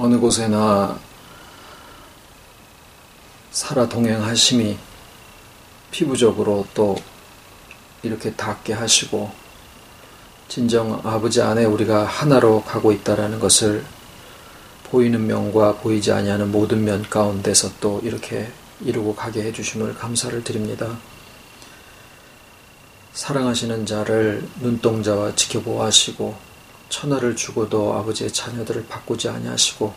어느 곳에나 살아 동행하심이 피부적으로 또 이렇게 닿게 하시고 진정 아버지 안에 우리가 하나로 가고 있다라는 것을 보이는 면과 보이지 아니하는 모든 면 가운데서 또 이렇게 이루고 가게 해주심을 감사를 드립니다. 사랑하시는 자를 눈동자와 지켜보아하시고 천하를 주고도 아버지의 자녀들을 바꾸지 아니하시고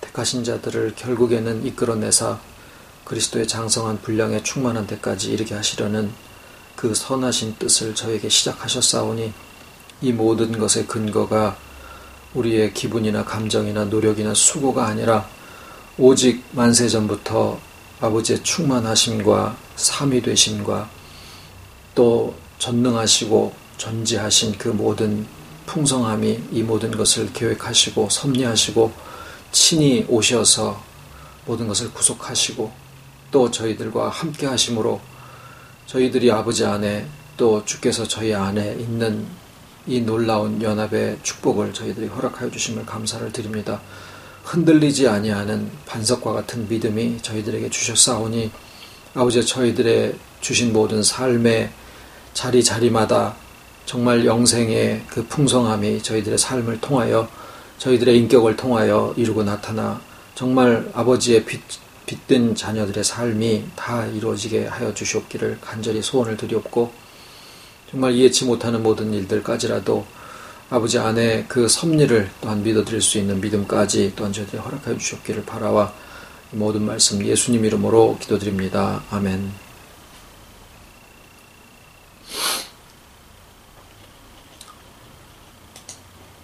택하신 자들을 결국에는 이끌어내사 그리스도의 장성한 분량에 충만한 데까지 이르게 하시려는 그 선하신 뜻을 저에게 시작하셨사오니 이 모든 것의 근거가 우리의 기분이나 감정이나 노력이나 수고가 아니라 오직 만세전부터 아버지의 충만하심과 삼위 되심과 또 전능하시고 전지하신 그 모든 풍성함이 이 모든 것을 계획하시고 섭리하시고 친히 오셔서 모든 것을 구속하시고 또 저희들과 함께 하심으로 저희들이 아버지 안에 또 주께서 저희 안에 있는 이 놀라운 연합의 축복을 저희들이 허락하여 주심을 감사를 드립니다. 흔들리지 아니하는 반석과 같은 믿음이 저희들에게 주셨사오니 아버지 저희들의 주신 모든 삶의 자리자리마다 정말 영생의 그 풍성함이 저희들의 삶을 통하여 저희들의 인격을 통하여 이루고 나타나 정말 아버지의 빛된 자녀들의 삶이 다 이루어지게 하여 주시옵기를 간절히 소원을 드리옵고 정말 이해치 못하는 모든 일들까지라도 아버지 안에 그 섭리를 또한 믿어드릴 수 있는 믿음까지 또한 저희들이 허락하여 주시옵기를 바라와 모든 말씀 예수님 이름으로 기도드립니다. 아멘.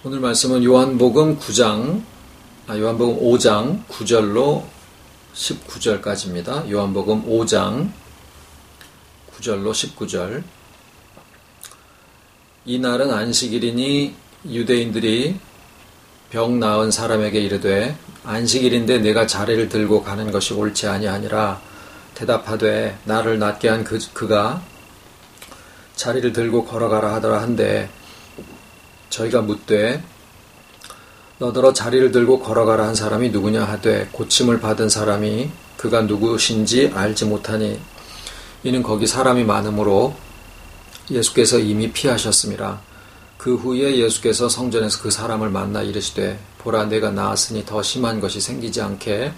오늘 말씀은 요한복음 5장 9절로 19절까지입니다. 요한복음 5장 9절로 19절. 이날은 안식일이니 유대인들이 병 나은 사람에게 이르되 안식일인데 내가 자리를 들고 가는 것이 옳지 아니하니라. 대답하되 나를 낫게 한 그가 자리를 들고 걸어가라 하더라 한데 저희가 묻되 너더러 자리를 들고 걸어가라 한 사람이 누구냐 하되 고침을 받은 사람이 그가 누구신지 알지 못하니 이는 거기 사람이 많으므로 예수께서 이미 피하셨음이라. 그 후에 예수께서 성전에서 그 사람을 만나 이르시되 보라 내가 나았으니 더 심한 것이 생기지 않게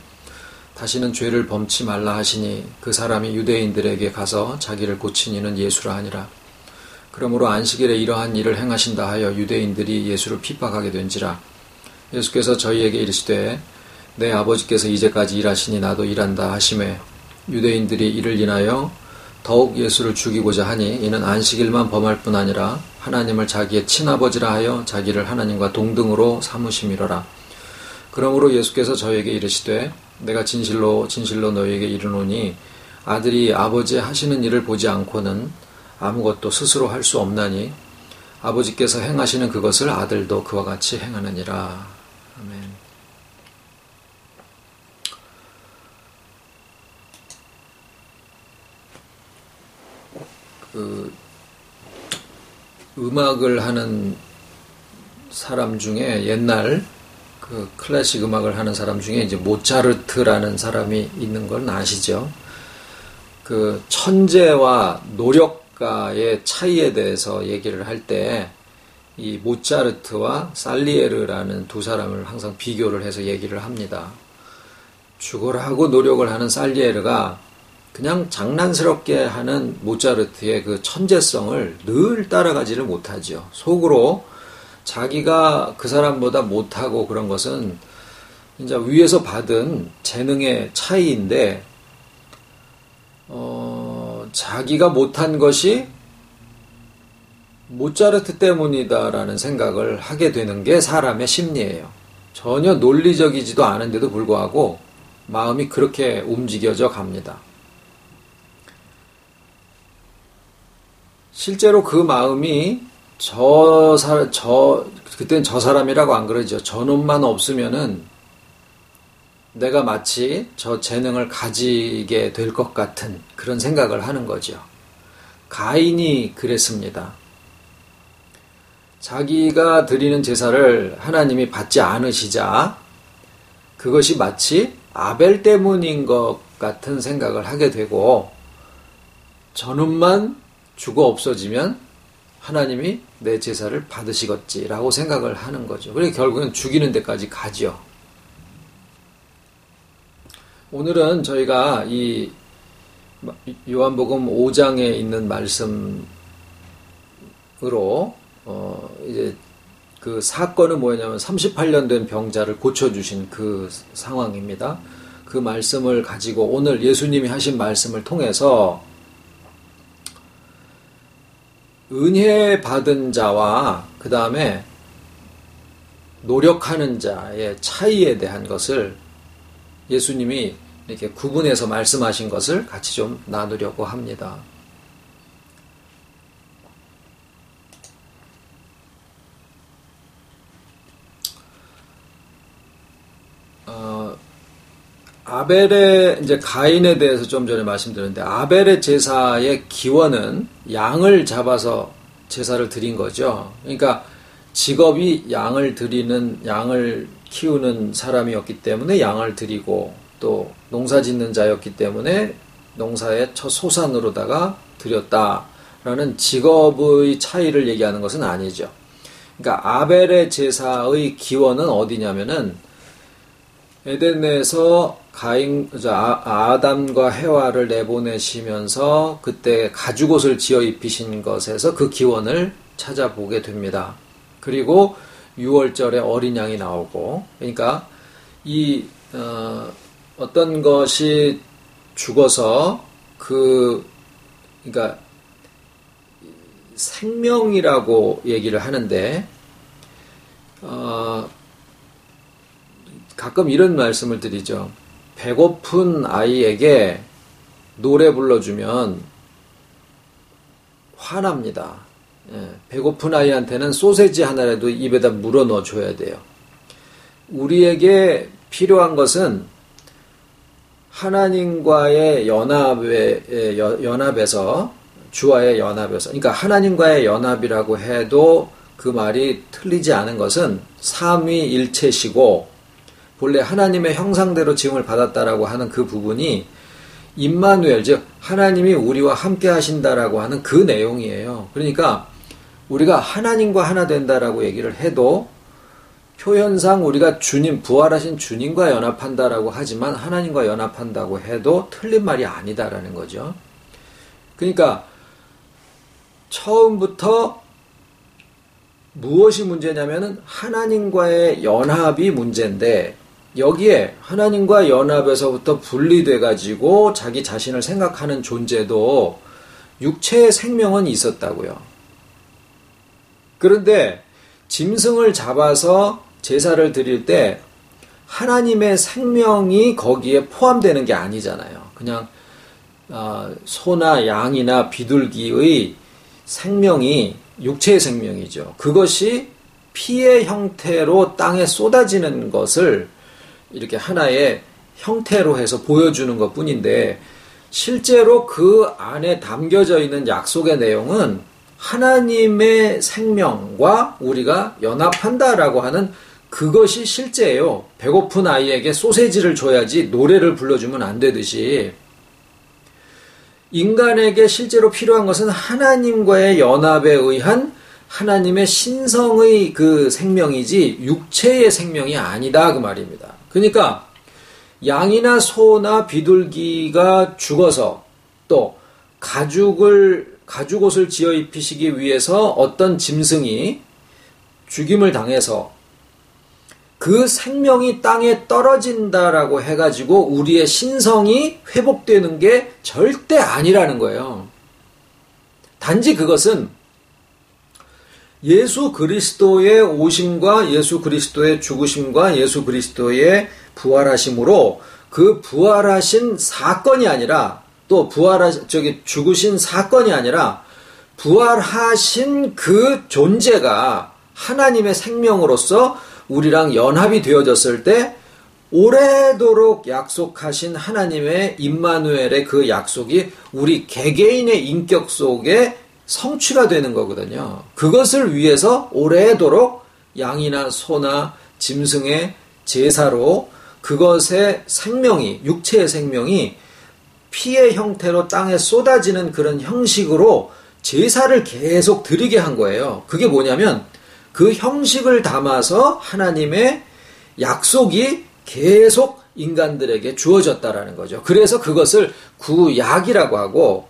다시는 죄를 범치 말라 하시니 그 사람이 유대인들에게 가서 자기를 고친 이는 예수라 하니라. 그러므로 안식일에 이러한 일을 행하신다 하여 유대인들이 예수를 핍박하게 된지라. 예수께서 저희에게 이르시되 내 아버지께서 이제까지 일하시니 나도 일한다 하시매 유대인들이 이를 인하여 더욱 예수를 죽이고자 하니 이는 안식일만 범할 뿐 아니라 하나님을 자기의 친아버지라 하여 자기를 하나님과 동등으로 삼으심이로라. 그러므로 예수께서 저희에게 이르시되 내가 진실로 진실로 너희에게 이르노니 아들이 아버지 하시는 일을 보지 않고는 아무것도 스스로 할 수 없나니 아버지께서 행하시는 그것을 아들도 그와 같이 행하느니라. 아멘. 음악을 하는 사람 중에 옛날 클래식 음악을 하는 사람 중에 이제 모차르트라는 사람이 있는 건 아시죠? 천재와 노력가의 차이에 대해서 얘기를 할 때 이 모차르트와 살리에르라는 두 사람을 항상 비교를 해서 얘기를 합니다. 죽어라고 노력을 하는 살리에르가 그냥 장난스럽게 하는 모차르트의 그 천재성을 늘 따라가지를 못하죠. 속으로 자기가 그 사람보다 못하고 그런 것은 이제 위에서 받은 재능의 차이인데 자기가 못한 것이 모차르트 때문이다라는 생각을 하게 되는 게 사람의 심리예요. 전혀 논리적이지도 않은데도 불구하고 마음이 그렇게 움직여져 갑니다. 실제로 그 마음이 그때는 저 사람이라고 안 그러죠. 저놈만 없으면은 내가 마치 저 재능을 가지게 될 것 같은 그런 생각을 하는 거죠. 가인이 그랬습니다. 자기가 드리는 제사를 하나님이 받지 않으시자 그것이 마치 아벨 때문인 것 같은 생각을 하게 되고, 저놈만 죽어 없어지면 하나님이 내 제사를 받으시겠지라고 생각을 하는 거죠. 그래서 결국은 죽이는 데까지 가죠. 오늘은 저희가 이 요한복음 5장에 있는 말씀으로 이제 그 사건은 뭐냐면 38년 된 병자를 고쳐주신 그 상황입니다. 그 말씀을 가지고 오늘 예수님이 하신 말씀을 통해서 은혜 받은 자와 그 다음에 노력하는 자의 차이에 대한 것을 예수님이 이렇게 구분해서 말씀하신 것을 같이 좀 나누려고 합니다. 아벨의 이제 가인에 대해서 좀 전에 말씀드렸는데, 아벨의 제사의 기원은 양을 잡아서 제사를 드린 거죠. 그러니까 직업이 양을 키우는 사람이었기 때문에 양을 드리고, 또 농사 짓는 자였기 때문에 농사의 첫 소산으로다가 드렸다라는 직업의 차이를 얘기하는 것은 아니죠. 그러니까 아벨의 제사의 기원은 어디냐면은 에덴에서 아담과 해와를 내보내시면서 그때 가죽옷을 지어 입히신 것에서 그 기원을 찾아보게 됩니다. 그리고 6월절에 어린 양이 나오고, 그러니까 어떤 것이 죽어서 그러니까 생명이라고 얘기를 하는데, 가끔 이런 말씀을 드리죠. 배고픈 아이에게 노래 불러주면 화납니다. 배고픈 아이한테는 소세지 하나라도 입에다 물어 넣어줘야 돼요. 우리에게 필요한 것은 하나님과의 연합에서, 주와의 연합에서, 그러니까 하나님과의 연합이라고 해도 그 말이 틀리지 않은 것은 삼위일체시고, 본래 하나님의 형상대로 지음을 받았다라고 하는 그 부분이 임마누엘, 즉 하나님이 우리와 함께 하신다라고 하는 그 내용이에요. 그러니까 우리가 하나님과 하나 된다라고 얘기를 해도 표현상 우리가 부활하신 주님과 연합한다라고 하지만 하나님과 연합한다고 해도 틀린 말이 아니다라는 거죠. 그러니까 처음부터 무엇이 문제냐면은 하나님과의 연합이 문제인데, 여기에 하나님과 연합에서부터 분리돼가지고 자기 자신을 생각하는 존재도 육체의 생명은 있었다고요. 그런데 짐승을 잡아서 제사를 드릴 때 하나님의 생명이 거기에 포함되는 게 아니잖아요. 그냥 소나 양이나 비둘기의 생명이 육체의 생명이죠. 그것이 피의 형태로 땅에 쏟아지는 것을 이렇게 하나의 형태로 해서 보여주는 것 뿐인데, 실제로 그 안에 담겨져 있는 약속의 내용은 하나님의 생명과 우리가 연합한다라고 하는 그것이 실제예요. 배고픈 아이에게 소세지를 줘야지 노래를 불러주면 안 되듯이, 인간에게 실제로 필요한 것은 하나님과의 연합에 의한 하나님의 신성의 그 생명이지 육체의 생명이 아니다, 그 말입니다. 그러니까 양이나 소나 비둘기가 죽어서 또 가죽옷을 지어 입히시기 위해서 어떤 짐승이 죽임을 당해서 그 생명이 땅에 떨어진다라고 해가지고 우리의 신성이 회복되는 게 절대 아니라는 거예요. 단지 그것은 예수 그리스도의 오심과 예수 그리스도의 죽으심과 예수 그리스도의 부활하심으로 그 부활하신 사건이 아니라, 또 죽으신 사건이 아니라 부활하신 그 존재가 하나님의 생명으로서 우리랑 연합이 되어졌을 때 오래도록 약속하신 하나님의 임마누엘의 그 약속이 우리 개개인의 인격 속에 성취가 되는 거거든요. 그것을 위해서 오래도록 양이나 소나 짐승의 제사로 그것의 생명이, 육체의 생명이 피의 형태로 땅에 쏟아지는 그런 형식으로 제사를 계속 드리게 한 거예요. 그게 뭐냐면 그 형식을 담아서 하나님의 약속이 계속 인간들에게 주어졌다라는 거죠. 그래서 그것을 구약이라고 하고,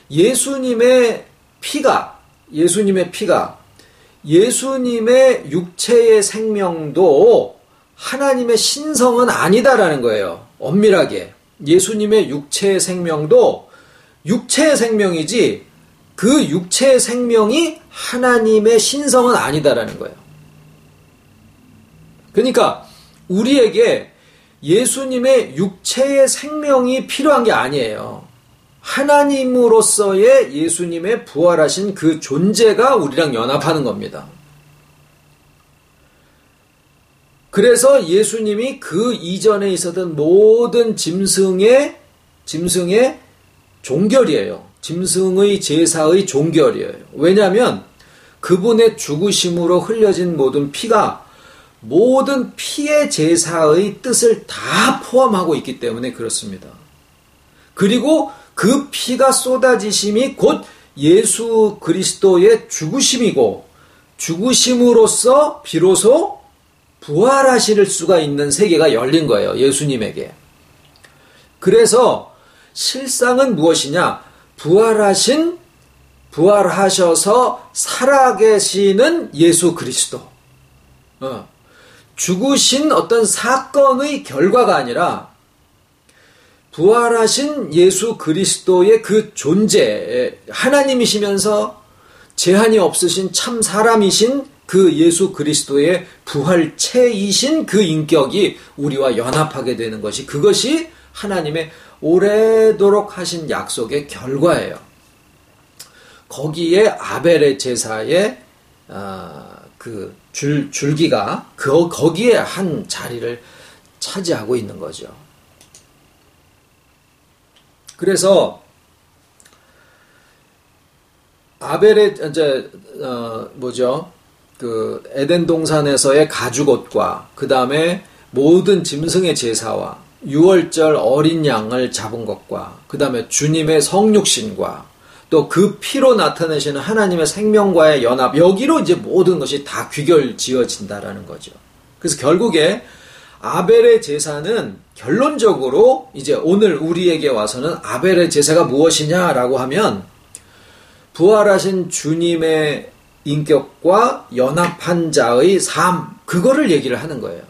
예수님의 피가 예수님의 육체의 생명도 하나님의 신성은 아니다라는 거예요. 엄밀하게. 예수님의 육체의 생명도 육체의 생명이지 그 육체의 생명이 하나님의 신성은 아니다라는 거예요. 그러니까 우리에게 예수님의 육체의 생명이 필요한 게 아니에요. 하나님으로서의 예수님의 부활하신 그 존재가 우리랑 연합하는 겁니다. 그래서 예수님이 그 이전에 있었던 모든 짐승의 종결이에요. 짐승의 제사의 종결이에요. 왜냐하면 그분의 죽으심으로 흘려진 모든 피가 모든 피의 제사의 뜻을 다 포함하고 있기 때문에 그렇습니다. 그리고 그 피가 쏟아지심이 곧 예수 그리스도의 죽으심이고, 죽으심으로써 비로소 부활하실 수가 있는 세계가 열린 거예요. 예수님에게. 그래서 실상은 무엇이냐? 부활하셔서 살아계시는 예수 그리스도. 죽으신 어떤 사건의 결과가 아니라 부활하신 예수 그리스도의 그 존재, 하나님이시면서 제한이 없으신 참 사람이신 그 예수 그리스도의 부활체이신 그 인격이 우리와 연합하게 되는 것이, 그것이 하나님의 오래도록 하신 약속의 결과예요. 거기에 아벨의 제사의 그 줄기가 거기에 한 자리를 차지하고 있는 거죠. 그래서 아벨의 그 에덴 동산에서의 가죽옷과 그 다음에 모든 짐승의 제사와 유월절 어린 양을 잡은 것과 그 다음에 주님의 성육신과 또 그 피로 나타내시는 하나님의 생명과의 연합, 여기로 이제 모든 것이 다 귀결지어진다라는 거죠. 그래서 결국에 아벨의 제사는 결론적으로 이제 오늘 우리에게 와서는 아벨의 제사가 무엇이냐라고 하면 부활하신 주님의 인격과 연합한 자의 삶, 그거를 얘기를 하는 거예요.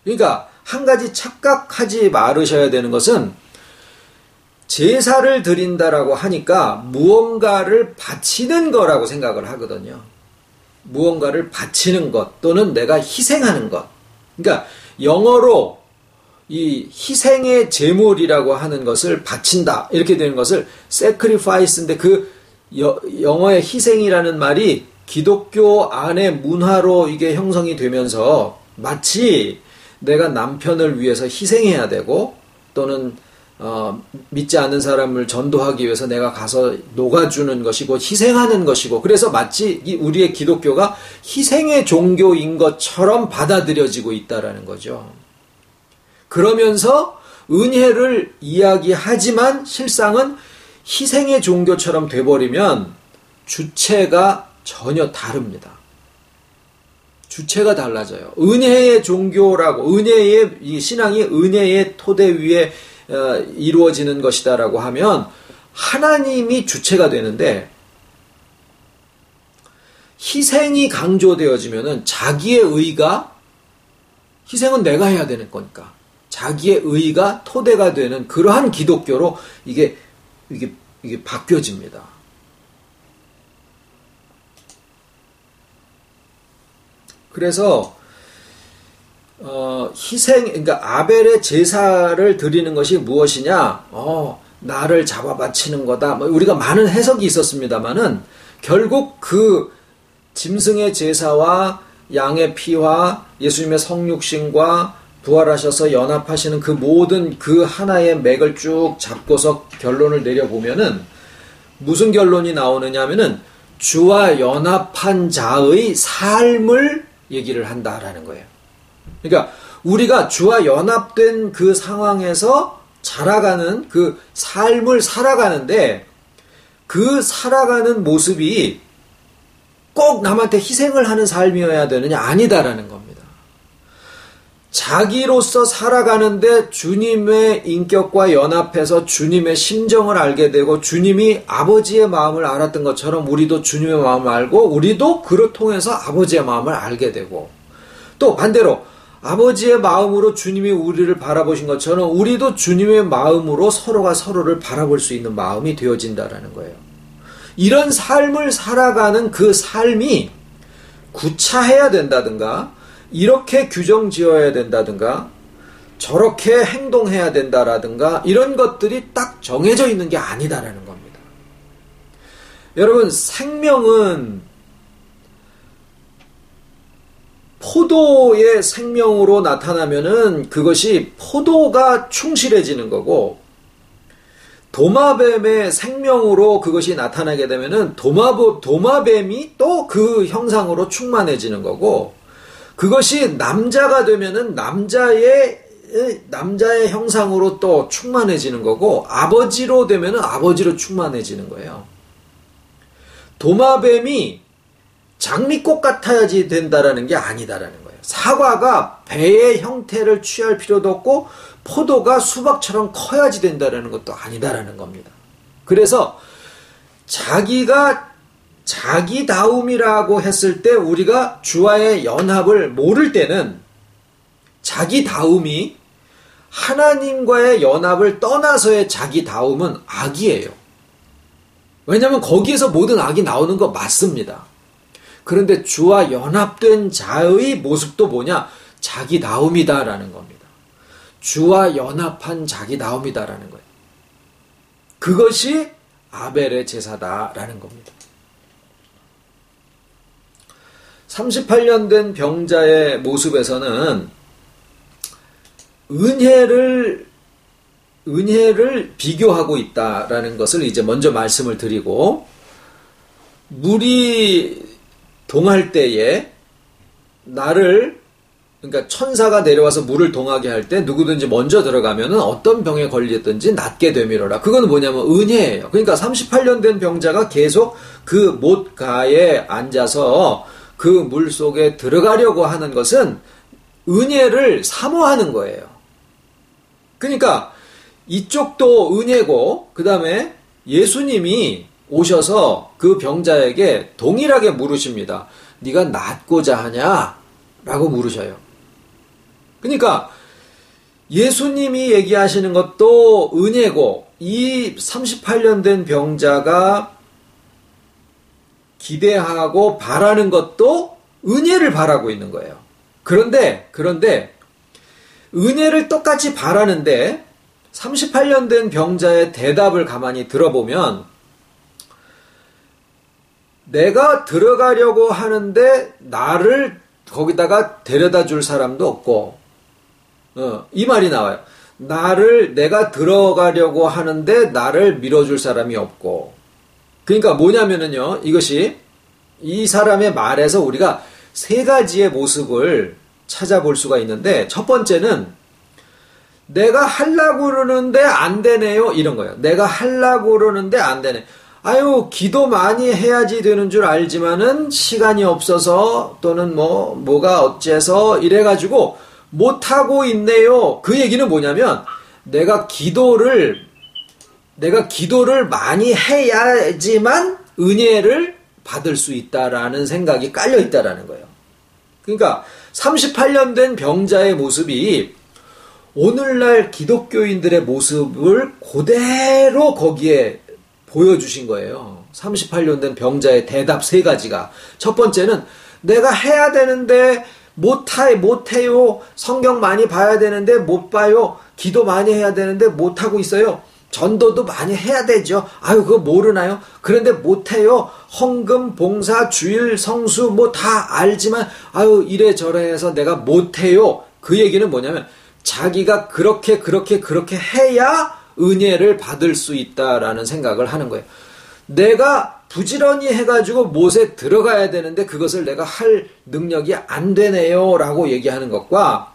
그러니까 한 가지 착각하지 말으셔야 되는 것은, 제사를 드린다라고 하니까 무언가를 바치는 거라고 생각을 하거든요. 무언가를 바치는 것 또는 내가 희생하는 것. 그러니까 영어로 이 희생의 제물이라고 하는 것을 바친다 이렇게 되는 것을 sacrifice인데, 그 영어의 희생이라는 말이 기독교 안의 문화로 이게 형성이 되면서 마치 내가 남편을 위해서 희생해야 되고, 또는 믿지 않는 사람을 전도하기 위해서 내가 가서 녹아주는 것이고 희생하는 것이고, 그래서 마치 우리의 기독교가 희생의 종교인 것처럼 받아들여지고 있다라는 거죠. 그러면서 은혜를 이야기하지만 실상은 희생의 종교처럼 돼버리면 주체가 전혀 다릅니다. 주체가 달라져요. 은혜의 종교라고, 은혜의 이 신앙이 은혜의 토대 위에 이루어지는 것이다라고 하면 하나님이 주체가 되는데, 희생이 강조되어지면은 자기의 의가, 희생은 내가 해야 되는 거니까 자기의 의가 토대가 되는 그러한 기독교로 이게 바뀌어집니다. 그래서 그러니까 아벨의 제사를 드리는 것이 무엇이냐? 나를 잡아 바치는 거다. 우리가 많은 해석이 있었습니다만은 결국 그 짐승의 제사와 양의 피와 예수님의 성육신과 부활하셔서 연합하시는 그 모든 그 하나의 맥을 쭉 잡고서 결론을 내려보면은 무슨 결론이 나오느냐 하면은 주와 연합한 자의 삶을 얘기를 한다라는 거예요. 그러니까 우리가 주와 연합된 그 상황에서 자라가는 그 삶을 살아가는데 그 살아가는 모습이 꼭 남한테 희생을 하는 삶이어야 되느냐? 아니다라는 겁니다. 자기로서 살아가는데 주님의 인격과 연합해서 주님의 심정을 알게 되고 주님이 아버지의 마음을 알았던 것처럼 우리도 주님의 마음을 알고 우리도 그를 통해서 아버지의 마음을 알게 되고 또 반대로 아버지의 마음으로 주님이 우리를 바라보신 것처럼 우리도 주님의 마음으로 서로가 서로를 바라볼 수 있는 마음이 되어진다라는 거예요. 이런 삶을 살아가는 그 삶이 구차해야 된다든가 이렇게 규정 지어야 된다든가 저렇게 행동해야 된다라든가 이런 것들이 딱 정해져 있는 게 아니다라는 겁니다. 여러분, 생명은 포도의 생명으로 나타나면은 그것이 포도가 충실해지는 거고 도마뱀의 생명으로 그것이 나타나게 되면은 도마뱀이 또 그 형상으로 충만해지는 거고 그것이 남자가 되면은 남자의 형상으로 또 충만해지는 거고 아버지로 되면은 아버지로 충만해지는 거예요. 도마뱀이 장미꽃 같아야지 된다라는 게 아니다라는 거예요. 사과가 배의 형태를 취할 필요도 없고 포도가 수박처럼 커야지 된다라는 것도 아니다라는 겁니다. 그래서 자기가 자기다움이라고 했을 때 우리가 주와의 연합을 모를 때는 자기다움이 하나님과의 연합을 떠나서의 자기다움은 악이에요. 왜냐하면 거기에서 모든 악이 나오는 거 맞습니다. 그런데 주와 연합된 자의 모습도 뭐냐? 자기다움이다라는 겁니다. 주와 연합한 자기다움이다라는 거예요. 그것이 아벨의 제사다라는 겁니다. 38년 된 병자의 모습에서는 은혜를 비교하고 있다라는 것을 이제 먼저 말씀을 드리고, 물이 동할 때에 그러니까 천사가 내려와서 물을 동하게 할 때 누구든지 먼저 들어가면은 어떤 병에 걸렸든지 낫게 되미로라. 그건 뭐냐면 은혜예요. 그러니까 38년 된 병자가 계속 그 못가에 앉아서 그 물 속에 들어가려고 하는 것은 은혜를 사모하는 거예요. 그러니까 이쪽도 은혜고 그 다음에 예수님이 오셔서 그 병자에게 동일하게 물으십니다. 네가 낫고자 하냐? 라고 물으셔요. 그러니까 예수님이 얘기하시는 것도 은혜고 이 38년 된 병자가 기대하고 바라는 것도 은혜를 바라고 있는 거예요. 그런데 은혜를 똑같이 바라는데 38년 된 병자의 대답을 가만히 들어보면 내가 들어가려고 하는데 나를 거기다가 데려다 줄 사람도 없고 이 말이 나와요. 내가 들어가려고 하는데 나를 밀어줄 사람이 없고. 그러니까 뭐냐면은요, 이것이 이 사람의 말에서 우리가 세 가지의 모습을 찾아볼 수가 있는데, 첫 번째는 내가 하려고 그러는데 안 되네요, 이런 거예요. 내가 하려고 그러는데 안 되네. 아유, 기도 많이 해야지 되는 줄 알지만은 시간이 없어서 또는 뭐가 어째서 이래가지고 못하고 있네요. 그 얘기는 뭐냐면 내가 기도를 많이 해야지만 은혜를 받을 수 있다라는 생각이 깔려 있다라는 거예요. 그러니까 38년 된 병자의 모습이 오늘날 기독교인들의 모습을 그대로 거기에 보여주신 거예요. 38년 된 병자의 대답 세 가지가. 첫 번째는 내가 해야 되는데 못해요. 성경 많이 봐야 되는데 못 봐요. 기도 많이 해야 되는데 못하고 있어요. 전도도 많이 해야 되죠. 아유, 그거 모르나요? 그런데 못해요. 헌금, 봉사, 주일, 성수 다 알지만 아유, 이래저래 해서 내가 못해요. 그 얘기는 뭐냐면 자기가 그렇게 해야 은혜를 받을 수 있다라는 생각을 하는 거예요. 내가 부지런히 해가지고 못에 들어가야 되는데 그것을 내가 할 능력이 안 되네요 라고 얘기하는 것과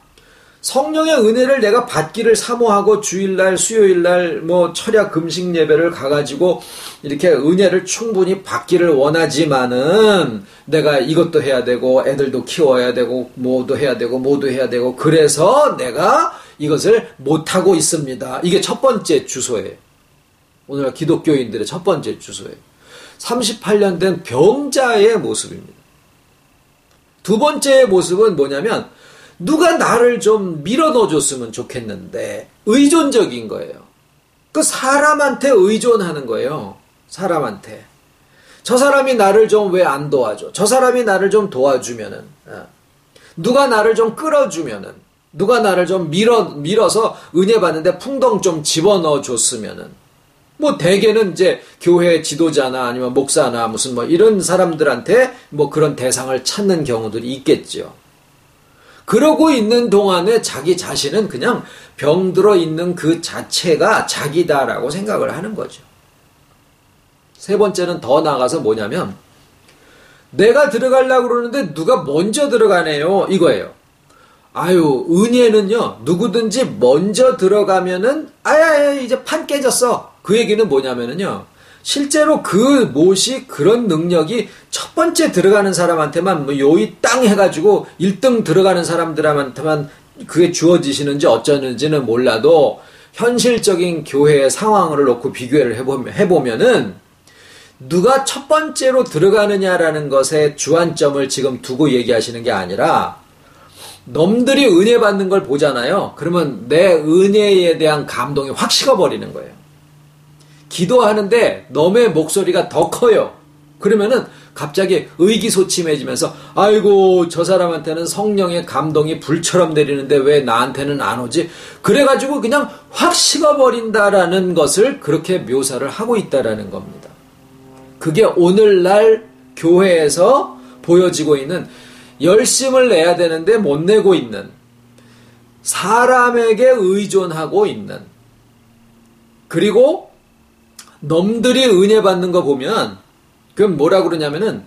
성령의 은혜를 내가 받기를 사모하고 주일날, 수요일날 철야 금식 예배를 가가지고 이렇게 은혜를 충분히 받기를 원하지만은 내가 이것도 해야 되고 애들도 키워야 되고 뭐도 해야 되고 그래서 내가 이것을 못하고 있습니다. 이게 첫 번째 주소예요. 오늘날 기독교인들의 첫 번째 주소예요. 38년 된 병자의 모습입니다. 두 번째의 모습은 뭐냐면 누가 나를 좀 밀어넣어줬으면 좋겠는데 의존적인 거예요. 그 사람한테 의존하는 거예요. 사람한테. 저 사람이 나를 좀 왜 안 도와줘? 저 사람이 나를 좀 도와주면은, 누가 나를 좀 끌어주면은, 누가 나를 좀 밀어서 은혜 받는데 풍덩 좀 집어넣어 줬으면은, 대개는 이제 교회 지도자나 아니면 목사나 무슨 이런 사람들한테 그런 대상을 찾는 경우들이 있겠죠. 그러고 있는 동안에 자기 자신은 그냥 병들어 있는 그 자체가 자기다라고 생각을 하는 거죠. 세 번째는 더 나아가서 뭐냐면 내가 들어가려고 그러는데 누가 먼저 들어가네요. 이거예요. 은혜는요, 누구든지 먼저 들어가면은, 이제 판 깨졌어. 그 얘기는 뭐냐면은요, 실제로 그 못이 그런 능력이 첫 번째 들어가는 사람한테만 요이 땅 해가지고 1등 들어가는 사람들한테만 그게 주어지시는지 어쩌는지는 몰라도 현실적인 교회의 상황을 놓고 비교를 해보면은 누가 첫 번째로 들어가느냐라는 것에 주안점을 지금 두고 얘기하시는 게 아니라 넘들이 은혜 받는 걸 보잖아요. 그러면 내 은혜에 대한 감동이 확 식어버리는 거예요. 기도하는데 넘의 목소리가 더 커요. 그러면은 갑자기 의기소침해지면서 아이고 저 사람한테는 성령의 감동이 불처럼 내리는데 왜 나한테는 안 오지? 그래가지고 그냥 확 식어버린다라는 것을 그렇게 묘사를 하고 있다라는 겁니다. 그게 오늘날 교회에서 보여지고 있는 열심을 내야 되는데 못 내고 있는, 사람에게 의존하고 있는, 그리고 넘들이 은혜 받는 거 보면 그럼 뭐라 그러냐면은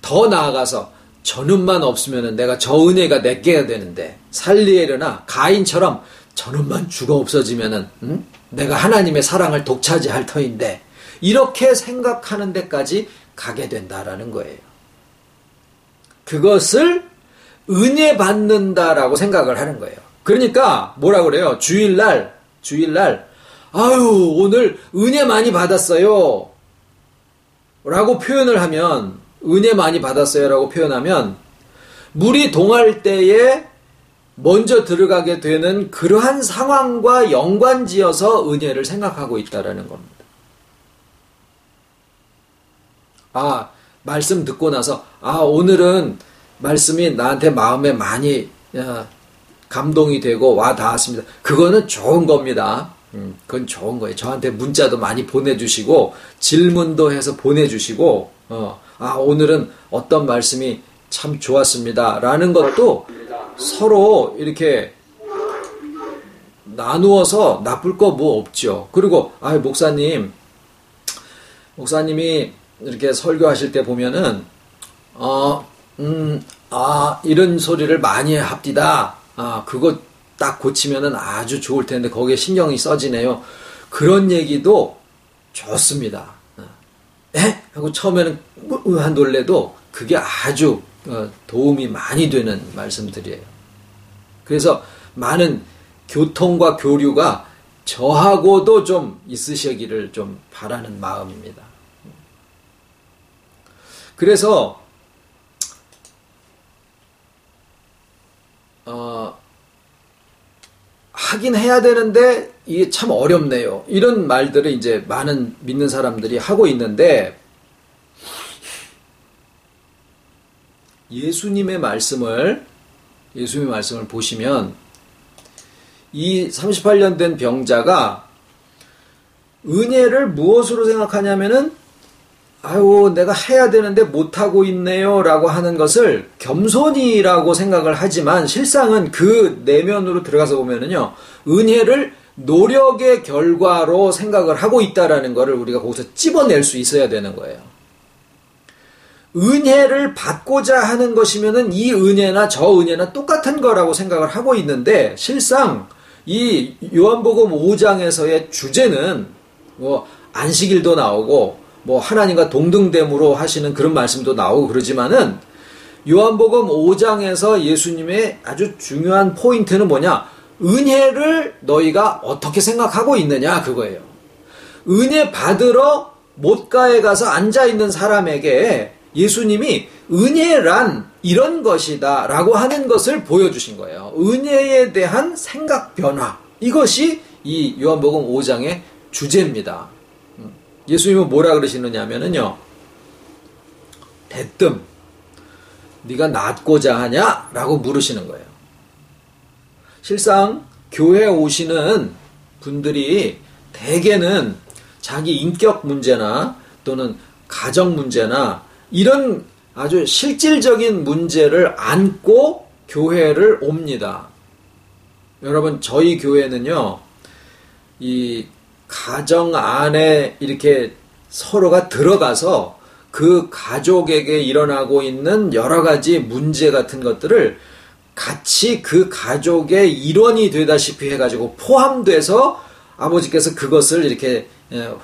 더 나아가서 저놈만 없으면은 내가 저 은혜가 내게가 되는데, 살리에르나 가인처럼 저놈만 죽어 없어지면은 내가 하나님의 사랑을 독차지할 터인데, 이렇게 생각하는 데까지 가게 된다라는 거예요. 그것을 은혜 받는다라고 생각을 하는 거예요. 그러니까 뭐라 그래요? 주일날 오늘 은혜 많이 받았어요 라고 표현을 하면, 은혜 많이 받았어요 라고 표현하면 물이 동할 때에 먼저 들어가게 되는 그러한 상황과 연관지어서 은혜를 생각하고 있다라는 겁니다. 말씀 듣고 나서 오늘은 말씀이 나한테 마음에 많이 감동이 되고 와 닿았습니다. 그거는 좋은 겁니다. 그건 좋은 거예요. 저한테 문자도 많이 보내주시고 질문도 해서 보내주시고 오늘은 어떤 말씀이 참 좋았습니다 라는 것도 서로 이렇게 나누어서 나쁠 거 없죠. 그리고 목사님이 이렇게 설교하실 때 보면은 이런 소리를 많이 합디다. 그거 딱 고치면은 아주 좋을 텐데 거기에 신경이 써지네요. 그런 얘기도 좋습니다. 하고 처음에는 한 놀래도 그게 아주 도움이 많이 되는 말씀들이에요. 그래서 많은 교통과 교류가 저하고도 좀 있으시기를 좀 바라는 마음입니다. 그래서 하긴 해야 되는데 이게 참 어렵네요. 이런 말들을 이제 많은 믿는 사람들이 하고 있는데, 예수님의 말씀을 보시면 이 38년 된 병자가 은혜를 무엇으로 생각하냐면은 내가 해야 되는데 못하고 있네요 라고 하는 것을 겸손이라고 생각을 하지만, 실상은 그 내면으로 들어가서 보면은요, 은혜를 노력의 결과로 생각을 하고 있다라는 것을 우리가 거기서 찝어낼 수 있어야 되는 거예요. 은혜를 받고자 하는 것이면은 이 은혜나 저 은혜나 똑같은 거라고 생각을 하고 있는데, 실상 이 요한복음 5장에서의 주제는 뭐 안식일도 나오고 뭐 하나님과 동등됨으로 하시는 그런 말씀도 나오고 그러지만은, 요한복음 5장에서 예수님의 아주 중요한 포인트는 뭐냐? 은혜를 너희가 어떻게 생각하고 있느냐, 그거예요. 은혜 받으러 못가에 가서 앉아있는 사람에게 예수님이 은혜란 이런 것이다 라고 하는 것을 보여주신 거예요. 은혜에 대한 생각 변화, 이것이 이 요한복음 5장의 주제입니다. 예수님은 뭐라 그러시느냐면요, 대뜸 네가 낫고자 하냐? 라고 물으시는 거예요. 실상 교회에 오시는 분들이 대개는 자기 인격 문제나 또는 가정 문제나 이런 아주 실질적인 문제를 안고 교회를 옵니다. 여러분, 저희 교회는요, 이 가정 안에 이렇게 서로가 들어가서 그 가족에게 일어나고 있는 여러 가지 문제 같은 것들을 같이 그 가족의 일원이 되다시피 해가지고 포함돼서 아버지께서 그것을 이렇게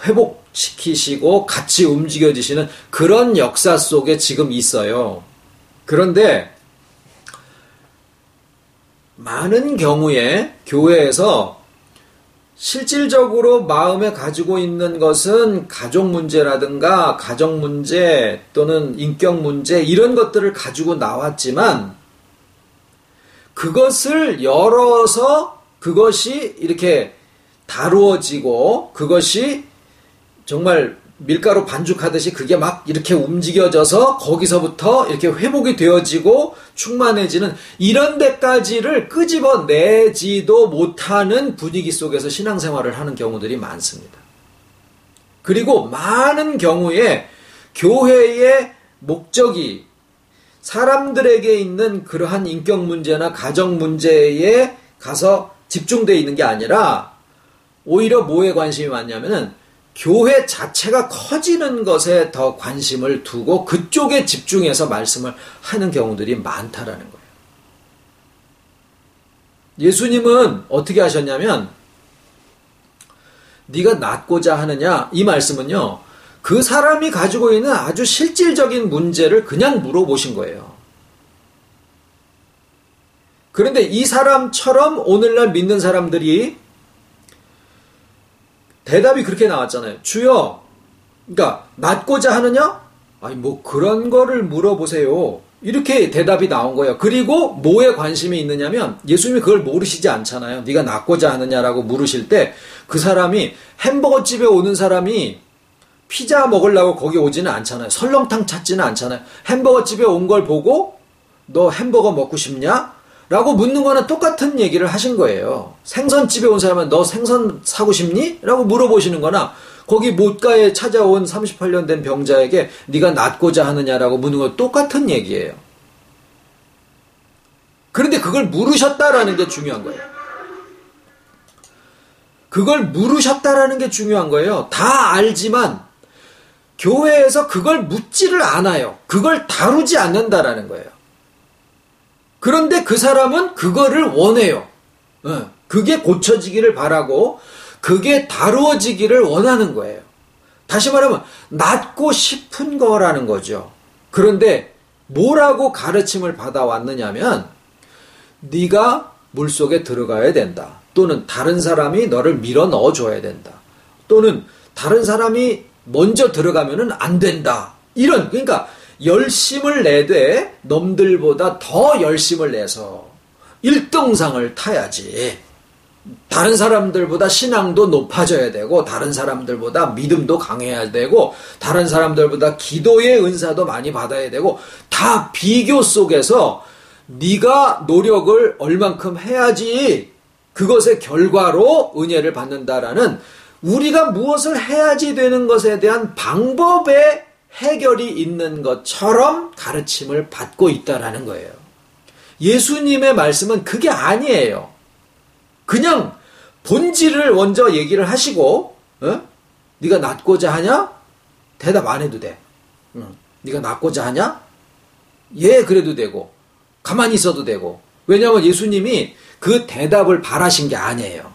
회복시키시고 같이 움직여지시는 그런 역사 속에 지금 있어요. 그런데 많은 경우에 교회에서 실질적으로 마음에 가지고 있는 것은 가족 문제라든가 가정 문제 또는 인격 문제, 이런 것들을 가지고 나왔지만, 그것을 열어서 그것이 이렇게 다루어지고 그것이 정말 밀가루 반죽하듯이 그게 막 이렇게 움직여져서 거기서부터 이렇게 회복이 되어지고 충만해지는 이런 데까지를 끄집어내지도 못하는 분위기 속에서 신앙생활을 하는 경우들이 많습니다. 그리고 많은 경우에 교회의 목적이 사람들에게 있는 그러한 인격 문제나 가정 문제에 가서 집중되어 있는 게 아니라 오히려 뭐에 관심이 많냐면은 교회 자체가 커지는 것에 더 관심을 두고 그쪽에 집중해서 말씀을 하는 경우들이 많다라는 거예요. 예수님은 어떻게 하셨냐면, 네가 낫고자 하느냐, 이 말씀은요, 그 사람이 가지고 있는 아주 실질적인 문제를 그냥 물어보신 거예요. 그런데 이 사람처럼 오늘날 믿는 사람들이 대답이 그렇게 나왔잖아요. 주여, 그러니까 낫고자 하느냐? 아니 뭐 그런 거를 물어보세요. 이렇게 대답이 나온 거예요. 그리고 뭐에 관심이 있느냐면, 예수님이 그걸 모르시지 않잖아요. 네가 낫고자 하느냐라고 물으실 때 그 사람이, 햄버거 집에 오는 사람이 피자 먹으려고 거기 오지는 않잖아요. 설렁탕 찾지는 않잖아요. 햄버거 집에 온 걸 보고 너 햄버거 먹고 싶냐? 라고 묻는 거나 똑같은 얘기를 하신 거예요. 생선집에 온 사람은 너 생선 사고 싶니? 라고 물어보시는 거나, 거기 못가에 찾아온 38년 된 병자에게 네가 낫고자 하느냐라고 묻는 거 똑같은 얘기예요. 그런데 그걸 물으셨다라는 게 중요한 거예요. 그걸 물으셨다라는 게 중요한 거예요. 다 알지만 교회에서 그걸 묻지를 않아요. 그걸 다루지 않는다라는 거예요. 그런데 그 사람은 그거를 원해요. 그게 고쳐지기를 바라고 그게 다루어지기를 원하는 거예요. 다시 말하면 낫고 싶은 거라는 거죠. 그런데 뭐라고 가르침을 받아왔느냐면, 네가 물속에 들어가야 된다. 또는 다른 사람이 너를 밀어 넣어줘야 된다. 또는 다른 사람이 먼저 들어가면은 안 된다. 이런, 그러니까 열심을 내되 넘들보다 더 열심을 내서 1등상을 타야지. 다른 사람들보다 신앙도 높아져야 되고, 다른 사람들보다 믿음도 강해야 되고, 다른 사람들보다 기도의 은사도 많이 받아야 되고, 다 비교 속에서 네가 노력을 얼만큼 해야지 그것의 결과로 은혜를 받는다라는, 우리가 무엇을 해야지 되는 것에 대한 방법의 해결이 있는 것처럼 가르침을 받고 있다라는 거예요. 예수님의 말씀은 그게 아니에요. 그냥 본질을 먼저 얘기를 하시고, 네가 낫고자 하냐? 대답 안 해도 돼. 네가 낫고자 하냐? 예, 그래도 되고 가만히 있어도 되고. 왜냐하면 예수님이 그 대답을 바라신 게 아니에요.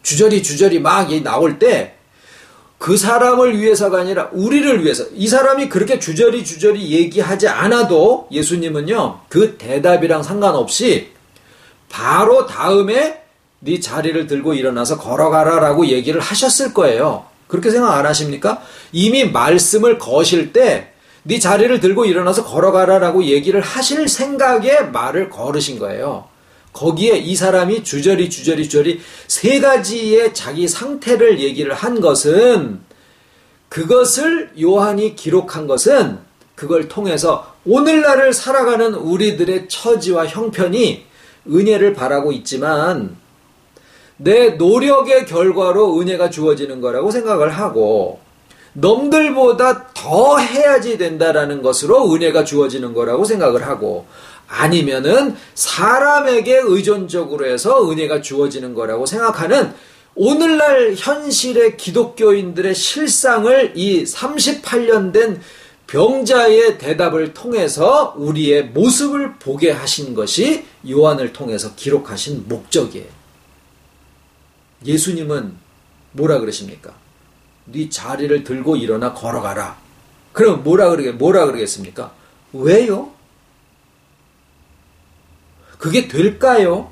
주저리 막 나올 때 그 사람을 위해서가 아니라 우리를 위해서, 이 사람이 그렇게 주저리 얘기하지 않아도 예수님은요, 그 대답이랑 상관없이 바로 다음에 네 자리를 들고 일어나서 걸어가라라고 얘기를 하셨을 거예요. 그렇게 생각 안 하십니까? 이미 말씀을 거실 때 네 자리를 들고 일어나서 걸어가라라고 얘기를 하실 생각에 말을 걸으신 거예요. 거기에 이 사람이 주저리 세 가지의 자기 상태를 얘기를 한 것은, 그것을 요한이 기록한 것은 그걸 통해서 오늘날을 살아가는 우리들의 처지와 형편이 은혜를 바라고 있지만 내 노력의 결과로 은혜가 주어지는 거라고 생각을 하고, 넘들보다 더 해야지 된다라는 것으로 은혜가 주어지는 거라고 생각을 하고, 아니면은 사람에게 의존적으로 해서 은혜가 주어지는 거라고 생각하는 오늘날 현실의 기독교인들의 실상을 이 38년 된 병자의 대답을 통해서 우리의 모습을 보게 하신 것이 요한을 통해서 기록하신 목적이에요. 예수님은 뭐라 그러십니까? 네 자리를 들고 일어나 걸어가라. 그럼 뭐라 그러겠습니까? 왜요? 그게 될까요?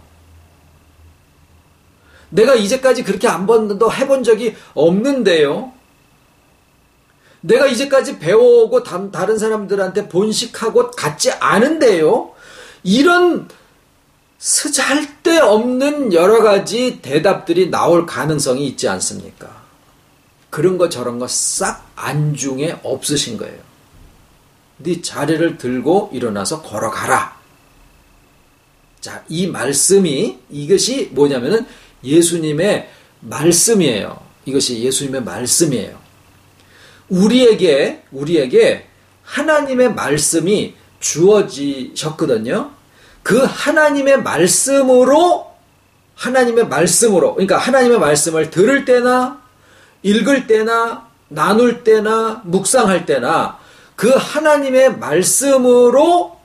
내가 이제까지 그렇게 한 번도 해본 적이 없는데요. 내가 이제까지 배워오고 다른 사람들한테 본식하고 같지 않은데요. 이런 쓰잘데없는 여러 가지 대답들이 나올 가능성이 있지 않습니까? 그런 거 저런 거 싹 안중에 없으신 거예요. 네 자리를 들고 일어나서 걸어가라. 자, 이 말씀이, 이것이 뭐냐면은 예수님의 말씀이에요. 이것이 예수님의 말씀이에요. 우리에게 하나님의 말씀이 주어지셨거든요. 그 하나님의 말씀으로, 그러니까 하나님의 말씀을 들을 때나, 읽을 때나, 나눌 때나, 묵상할 때나, 그 하나님의 말씀으로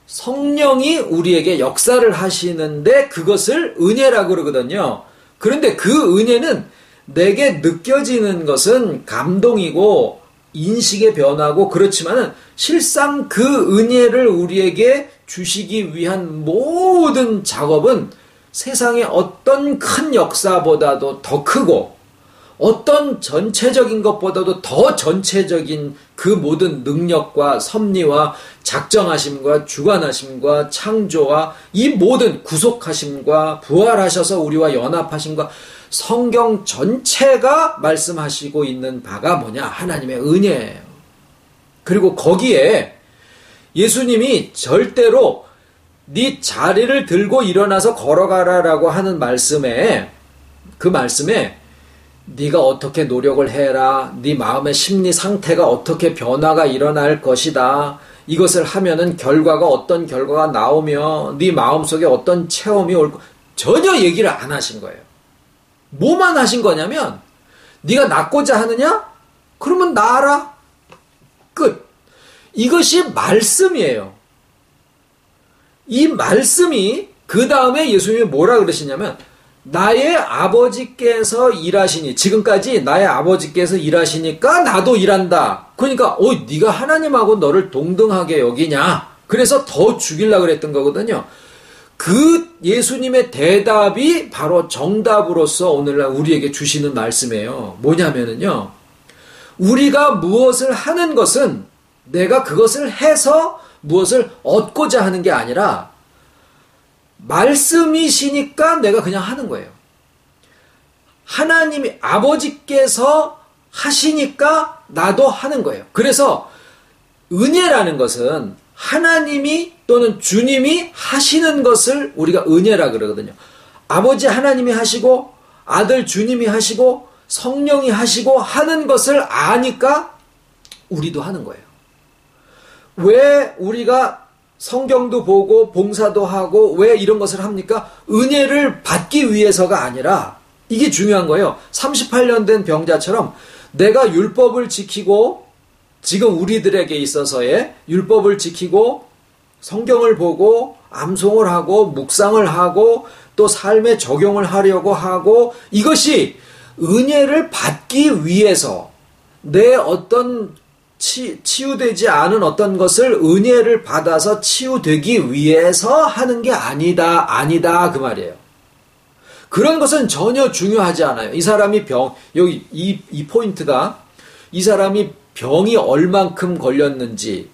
성령이 우리에게 역사를 하시는데 그것을 은혜라고 그러거든요. 그런데 그 은혜는 내게 느껴지는 것은 감동이고 인식의 변화고 그렇지만은 실상 그 은혜를 우리에게 주시기 위한 모든 작업은 세상의 어떤 큰 역사보다도 더 크고 어떤 전체적인 것보다도 더 전체적인 그 모든 능력과 섭리와 작정하심과 주관하심과 창조와 이 모든 구속하심과 부활하셔서 우리와 연합하심과 성경 전체가 말씀하시고 있는 바가 뭐냐? 하나님의 은혜예요. 그리고 거기에 예수님이 절대로 네 자리를 들고 일어나서 걸어가라라고 하는 말씀에, 그 말씀에 네가 어떻게 노력을 해라, 네 마음의 심리 상태가 어떻게 변화가 일어날 것이다, 이것을 하면은 결과가 어떤 결과가 나오며 네 마음속에 어떤 체험이 올 거, 전혀 얘기를 안 하신 거예요. 뭐만 하신 거냐면 네가 낫고자 하느냐? 그러면 나아라. 끝. 이것이 말씀이에요. 이 말씀이 그 다음에 예수님이 뭐라 그러시냐면 나의 아버지께서 일하시니, 지금까지 나의 아버지께서 일하시니까 나도 일한다. 그러니까 네가 하나님하고 너를 동등하게 여기냐. 그래서 더 죽이려고 그랬던 거거든요. 그 예수님의 대답이 바로 정답으로서 오늘날 우리에게 주시는 말씀이에요. 뭐냐면은요, 우리가 무엇을 하는 것은 내가 그것을 해서 무엇을 얻고자 하는 게 아니라 말씀이시니까 내가 그냥 하는 거예요. 하나님이, 아버지께서 하시니까 나도 하는 거예요. 그래서 은혜라는 것은 하나님이 또는 주님이 하시는 것을 우리가 은혜라 그러거든요. 아버지 하나님이 하시고 아들 주님이 하시고 성령이 하시고 하는 것을 아니까 우리도 하는 거예요. 왜 우리가 성경도 보고 봉사도 하고 왜 이런 것을 합니까? 은혜를 받기 위해서가 아니라, 이게 중요한 거예요. 38년 된 병자처럼 내가 율법을 지키고 지금 우리들에게 있어서의 율법을 지키고 성경을 보고 암송을 하고 묵상을 하고 또 삶에 적용을 하려고 하고 이것이 은혜를 받기 위해서 내 어떤 치유되지 않은 어떤 것을 은혜를 받아서 치유되기 위해서 하는 게 아니다 그 말이에요. 그런 것은 전혀 중요하지 않아요. 이 사람이 여기 이 포인트가 이 사람이 병이 얼만큼 걸렸는지,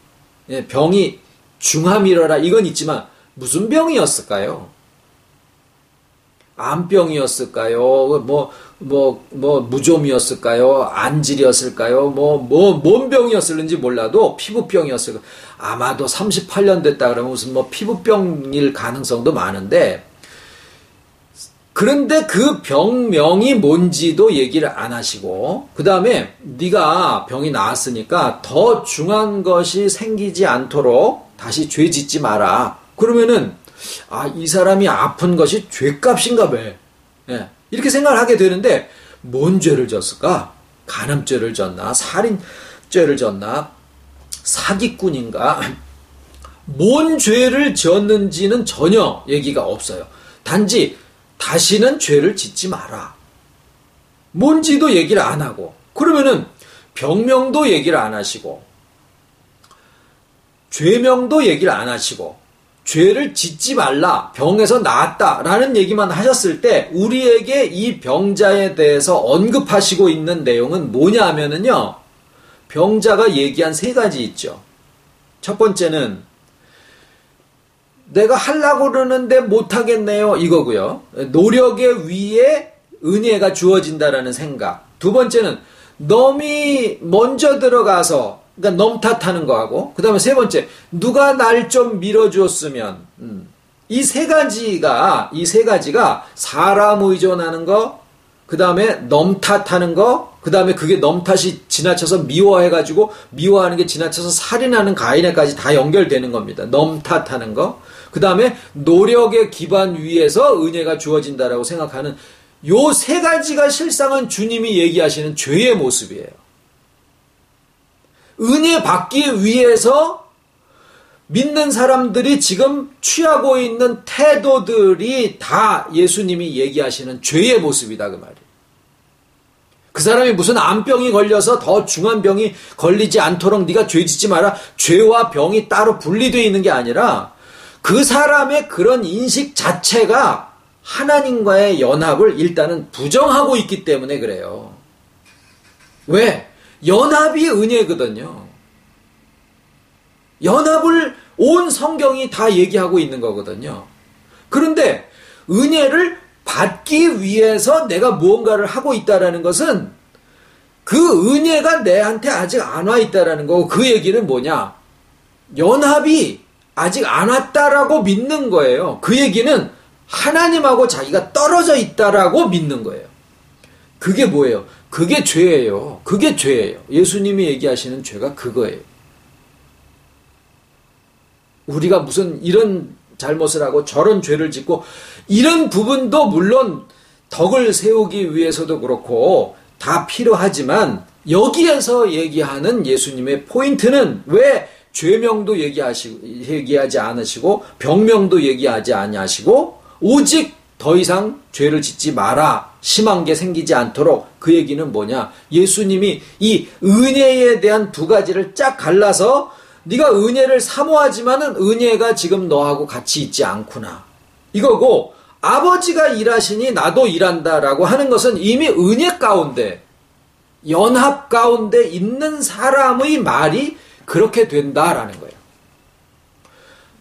병이 중함이러라 이건 있지만 무슨 병이었을까요? 암병이었을까요? 무좀이었을까요? 안질이었을까요? 뭔 병이었을는지 몰라도 피부병이었을까? 아마도 38년 됐다 그러면 무슨 피부병일 가능성도 많은데, 그런데 그 병명이 뭔지도 얘기를 안 하시고, 그 다음에 네가 병이 나았으니까 더 중한 것이 생기지 않도록 다시 죄 짓지 마라. 그러면은 이 사람이 아픈 것이 죄값인가 봐. 예, 이렇게 생각을 하게 되는데 뭔 죄를 졌을까? 간음죄를 졌나? 살인죄를 졌나? 사기꾼인가? 뭔 죄를 지었는지는 전혀 얘기가 없어요. 단지 다시는 죄를 짓지 마라. 뭔지도 얘기를 안 하고, 그러면은 병명도 얘기를 안 하시고 죄명도 얘기를 안 하시고 죄를 짓지 말라, 병에서 나았다라는 얘기만 하셨을 때 우리에게 이 병자에 대해서 언급하시고 있는 내용은 뭐냐 하면은요, 병자가 얘기한 세 가지 있죠. 첫 번째는 내가 하려고 그러는데 못하겠네요 이거고요. 노력에 의해 은혜가 주어진다라는 생각. 두 번째는 넘이 먼저 들어가서, 그러니까 넘 탓하는 거하고, 그 다음에 세 번째, 누가 날 좀 밀어주었으면. 이 세 가지가 사람 의존하는 거, 그 다음에 넘 탓하는 거, 그 다음에 그게 넘 탓이 지나쳐서 미워해가지고 미워하는 게 지나쳐서 살인하는 가인에까지 다 연결되는 겁니다. 넘 탓하는 거. 그 다음에 노력의 기반 위에서 은혜가 주어진다라고 생각하는 요 세 가지가 실상은 주님이 얘기하시는 죄의 모습이에요. 은혜 받기 위해서 믿는 사람들이 지금 취하고 있는 태도들이 다 예수님이 얘기하시는 죄의 모습이다 그 말이에요. 그 사람이 무슨 암병이 걸려서 더 중한 병이 걸리지 않도록 네가 죄 짓지 마라. 죄와 병이 따로 분리되어 있는 게 아니라 그 사람의 그런 인식 자체가 하나님과의 연합을 일단은 부정하고 있기 때문에 그래요. 왜? 연합이 은혜거든요. 연합을 온 성경이 다 얘기하고 있는 거거든요. 그런데 은혜를 받기 위해서 내가 무언가를 하고 있다라는 것은 그 은혜가 내한테 아직 안 와 있다라는 거고, 그 얘기는 뭐냐? 연합이 아직 안 왔다라고 믿는 거예요. 그 얘기는 하나님하고 자기가 떨어져 있다라고 믿는 거예요. 그게 뭐예요? 그게 죄예요. 그게 죄예요. 예수님이 얘기하시는 죄가 그거예요. 우리가 무슨 이런 잘못을 하고 저런 죄를 짓고 이런 부분도 물론 덕을 세우기 위해서도 그렇고 다 필요하지만, 여기에서 얘기하는 예수님의 포인트는 왜 죄명도 얘기하지 않으시고 병명도 얘기하지 아니하시고 오직 더 이상 죄를 짓지 마라, 심한 게 생기지 않도록, 그 얘기는 뭐냐? 예수님이 이 은혜에 대한 두 가지를 쫙 갈라서 네가 은혜를 사모하지만은 은혜가 지금 너하고 같이 있지 않구나 이거고, 아버지가 일하시니 나도 일한다라고 하는 것은 이미 은혜 가운데, 연합 가운데 있는 사람의 말이 그렇게 된다라는 거예요.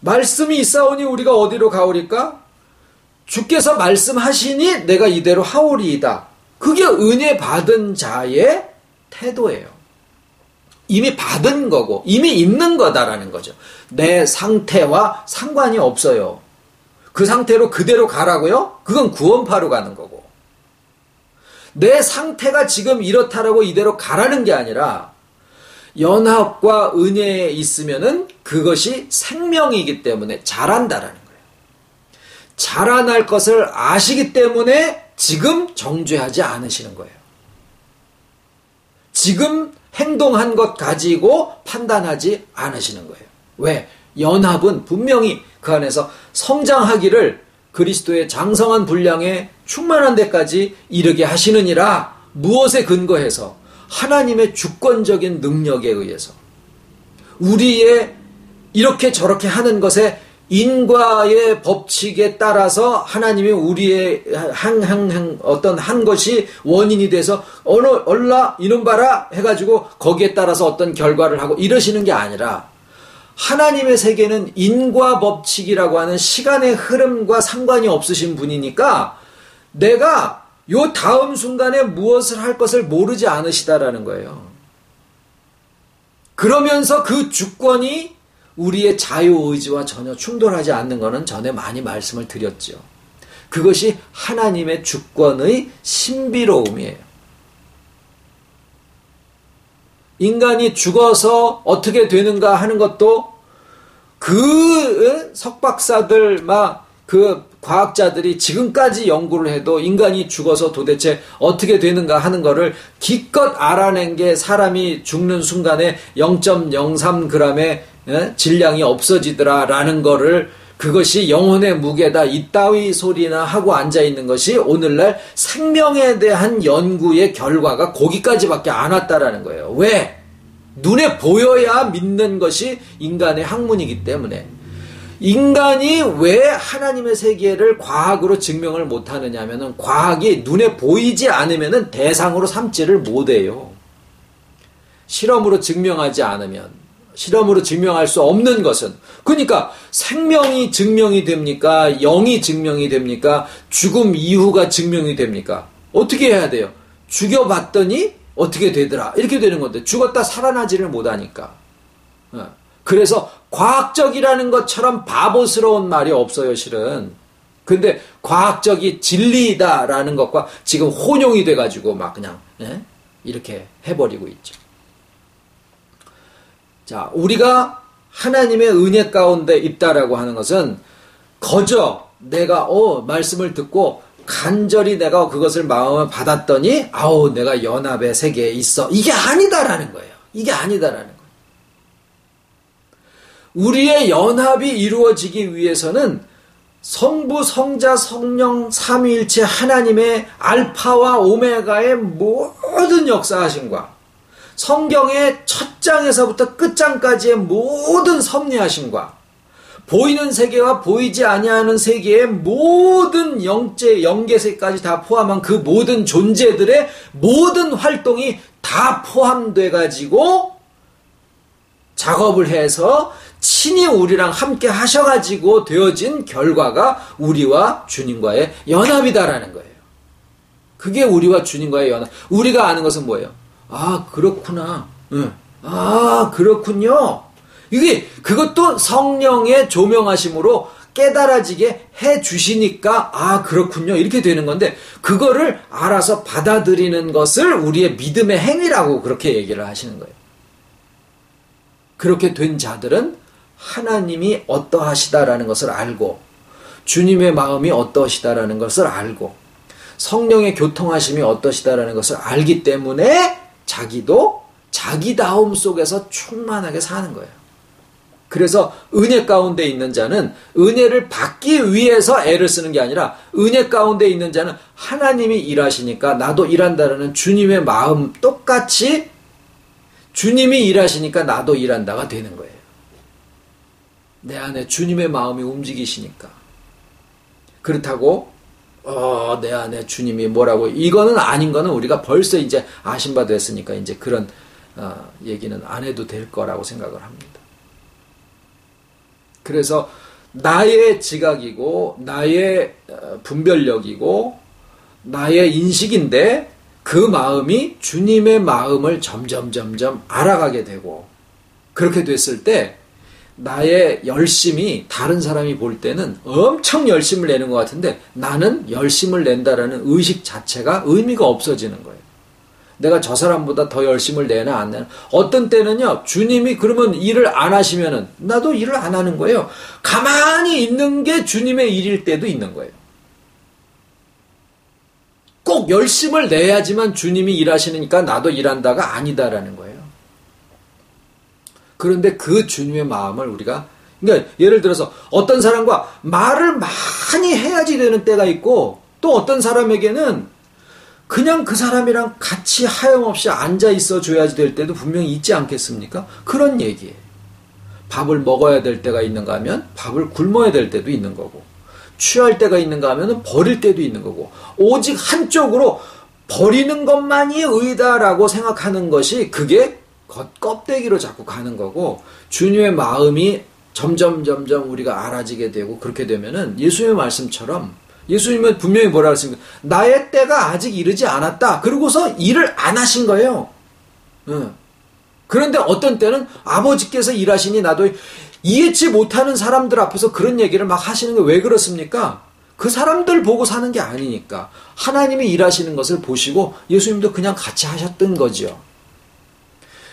말씀이 있사오니 우리가 어디로 가오리까? 주께서 말씀하시니 내가 이대로 하오리이다. 그게 은혜 받은 자의 태도예요. 이미 받은 거고 이미 있는 거다라는 거죠. 내 상태와 상관이 없어요. 그 상태로 그대로 가라고요? 그건 구원파로 가는 거고, 내 상태가 지금 이렇다라고 이대로 가라는 게 아니라 연합과 은혜에 있으면은 그것이 생명이기 때문에 자란다라는 거예요. 자라날 것을 아시기 때문에 지금 정죄하지 않으시는 거예요. 지금 행동한 것 가지고 판단하지 않으시는 거예요. 왜? 연합은 분명히 그 안에서 성장하기를 그리스도의 장성한 분량에 충만한 데까지 이르게 하시느니라. 무엇에 근거해서? 하나님의 주권적인 능력에 의해서. 우리의 이렇게 저렇게 하는 것에 인과의 법칙에 따라서 하나님이 우리의 어떤 한 것이 원인이 돼서 얼라 이놈 봐라 해가지고 거기에 따라서 어떤 결과를 하고 이러시는 게 아니라 하나님의 세계는 인과 법칙이라고 하는 시간의 흐름과 상관이 없으신 분이니까 내가 요 다음 순간에 무엇을 할 것을 모르지 않으시다라는 거예요. 그러면서 그 주권이 우리의 자유의지와 전혀 충돌하지 않는 것은 전에 많이 말씀을 드렸죠. 그것이 하나님의 주권의 신비로움이에요. 인간이 죽어서 어떻게 되는가 하는 것도 그 석박사들 그 과학자들이 지금까지 연구를 해도 인간이 죽어서 도대체 어떻게 되는가 하는 거를 기껏 알아낸 게 사람이 죽는 순간에 0.03g의 질량이 없어지더라라는 거를 그것이 영혼의 무게다 이따위 소리나 하고 앉아있는 것이 오늘날 생명에 대한 연구의 결과가 거기까지밖에 안 왔다라는 거예요. 왜? 눈에 보여야 믿는 것이 인간의 학문이기 때문에. 인간이 왜 하나님의 세계를 과학으로 증명을 못하느냐 하면은 과학이 눈에 보이지 않으면은 대상으로 삼지를 못해요. 실험으로 증명하지 않으면. 실험으로 증명할 수 없는 것은 그러니까 생명이 증명이 됩니까? 영이 증명이 됩니까? 죽음 이후가 증명이 됩니까? 어떻게 해야 돼요? 죽여봤더니 어떻게 되더라 이렇게 되는 건데 죽었다 살아나지를 못하니까. 그래서 과학적이라는 것처럼 바보스러운 말이 없어요 실은. 근데 과학적이 진리다라는 것과 지금 혼용이 돼가지고 막 그냥 이렇게 해버리고 있죠. 자, 우리가 하나님의 은혜 가운데 있다라고 하는 것은 거저 내가 말씀을 듣고 간절히 내가 그것을 마음에 받았더니 내가 연합의 세계에 있어. 이게 아니다라는 거예요. 이게 아니다라는 거예요. 우리의 연합이 이루어지기 위해서는 성부, 성자, 성령, 삼위일체 하나님의 알파와 오메가의 모든 역사하심과 성경의 첫 장에서부터 끝장까지의 모든 섭리하심과 보이는 세계와 보이지 아니하는 세계의 모든 영계세까지 다 포함한 그 모든 존재들의 모든 활동이 다 포함돼 가지고 작업을 해서 친히 우리랑 함께 하셔가지고 되어진 결과가 우리와 주님과의 연합이다라는 거예요. 그게 우리와 주님과의 연합. 우리가 아는 것은 뭐예요? 그렇구나. 그렇군요. 이게 그것도 성령의 조명하심으로 깨달아지게 해 주시니까 그렇군요. 이렇게 되는 건데 그거를 알아서 받아들이는 것을 우리의 믿음의 행위라고 그렇게 얘기를 하시는 거예요. 그렇게 된 자들은 하나님이 어떠하시다라는 것을 알고 주님의 마음이 어떠시다라는 것을 알고 성령의 교통하심이 어떠시다라는 것을 알기 때문에 자기도 자기다움 속에서 충만하게 사는 거예요. 그래서 은혜 가운데 있는 자는 은혜를 받기 위해서 애를 쓰는 게 아니라 은혜 가운데 있는 자는 하나님이 일하시니까 나도 일한다라는 주님의 마음 똑같이 주님이 일하시니까 나도 일한다가 되는 거예요. 내 안에 주님의 마음이 움직이시니까. 그렇다고 내 안에 주님이 뭐라고 이거는 아닌 거는 우리가 벌써 이제 아신 바 됐으니까 이제 그런 얘기는 안 해도 될 거라고 생각을 합니다. 그래서 나의 지각이고 나의 분별력이고 나의 인식인데 그 마음이 주님의 마음을 점점 알아가게 되고 그렇게 됐을 때 나의 열심이 다른 사람이 볼 때는 엄청 열심을 내는 것 같은데 나는 열심을 낸다라는 의식 자체가 의미가 없어지는 거예요. 내가 저 사람보다 더 열심을 내나 안 내나. 어떤 때는요, 주님이 그러면 일을 안 하시면은 나도 일을 안 하는 거예요. 가만히 있는 게 주님의 일일 때도 있는 거예요. 꼭 열심을 내야지만 주님이 일하시니까 나도 일한다가 아니다라는 거예요. 그런데 그 주님의 마음을 우리가, 그러니까 예를 들어서 어떤 사람과 말을 많이 해야지 되는 때가 있고, 또 어떤 사람에게는 그냥 그 사람이랑 같이 하염없이 앉아 있어 줘야지 될 때도 분명히 있지 않겠습니까? 그런 얘기예요. 밥을 먹어야 될 때가 있는가 하면 밥을 굶어야 될 때도 있는 거고, 취할 때가 있는가 하면 버릴 때도 있는 거고, 오직 한쪽으로 버리는 것만이 의다라고 생각하는 것이 그게 껍데기로 자꾸 가는 거고, 주님의 마음이 점점 우리가 알아지게 되고, 그렇게 되면은 예수님의 말씀처럼, 예수님은 분명히 뭐라 그랬습니까? 나의 때가 아직 이르지 않았다. 그러고서 일을 안 하신 거예요. 그런데 어떤 때는 아버지께서 일하시니 나도 이해치 못하는 사람들 앞에서 그런 얘기를 막 하시는 게 왜 그렇습니까? 그 사람들 보고 사는 게 아니니까 하나님이 일하시는 것을 보시고 예수님도 그냥 같이 하셨던 거죠.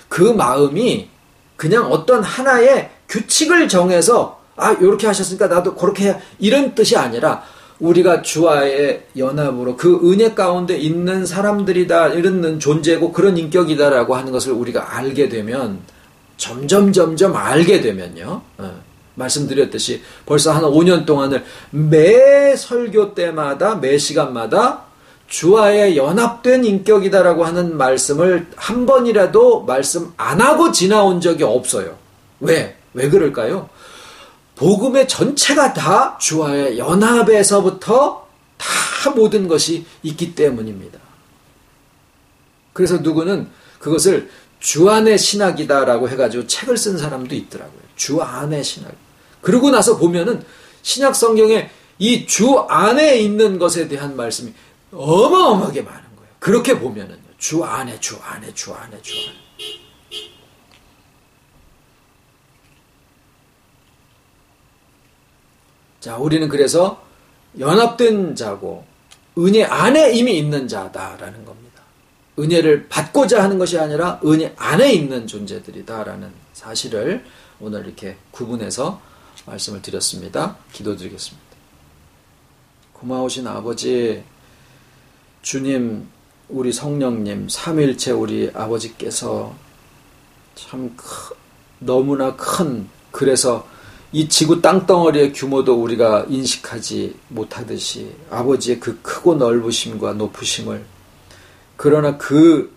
그 마음이 그냥 어떤 하나의 규칙을 정해서 요렇게 하셨으니까 나도 그렇게 해야, 이런 뜻이 아니라 우리가 주와의 연합으로 그 은혜 가운데 있는 사람들이다, 이런 존재고 그런 인격이다라고 하는 것을 우리가 알게 되면, 점점 알게 되면요, 말씀드렸듯이 벌써 한 5년 동안을 매 설교 때마다 매 시간마다 주와의 연합된 인격이다라고 하는 말씀을 한 번이라도 말씀 안 하고 지나온 적이 없어요. 왜 그럴까요? 복음의 전체가 다 주와의 연합에서부터 다 모든 것이 있기 때문입니다. 그래서 누구는 그것을 주 안의 신학이다라고 해가지고 책을 쓴 사람도 있더라고요. 주 안의 신학. 그러고 나서 보면은 신약 성경에 이 주 안에 있는 것에 대한 말씀이 어마어마하게 많은 거예요. 그렇게 보면은요. 주 안에. 자, 우리는 그래서 연합된 자고 은혜 안에 이미 있는 자다라는 겁니다. 은혜를 받고자 하는 것이 아니라 은혜 안에 있는 존재들이다라는 사실을 오늘 이렇게 구분해서 말씀을 드렸습니다. 기도드리겠습니다. 고마우신 아버지, 주님, 우리 성령님, 삼위일체 우리 아버지께서 참 너무나 큰, 그래서 이 지구 땅덩어리의 규모도 우리가 인식하지 못하듯이 아버지의 그 크고 넓으심과 높으심을, 그러나 그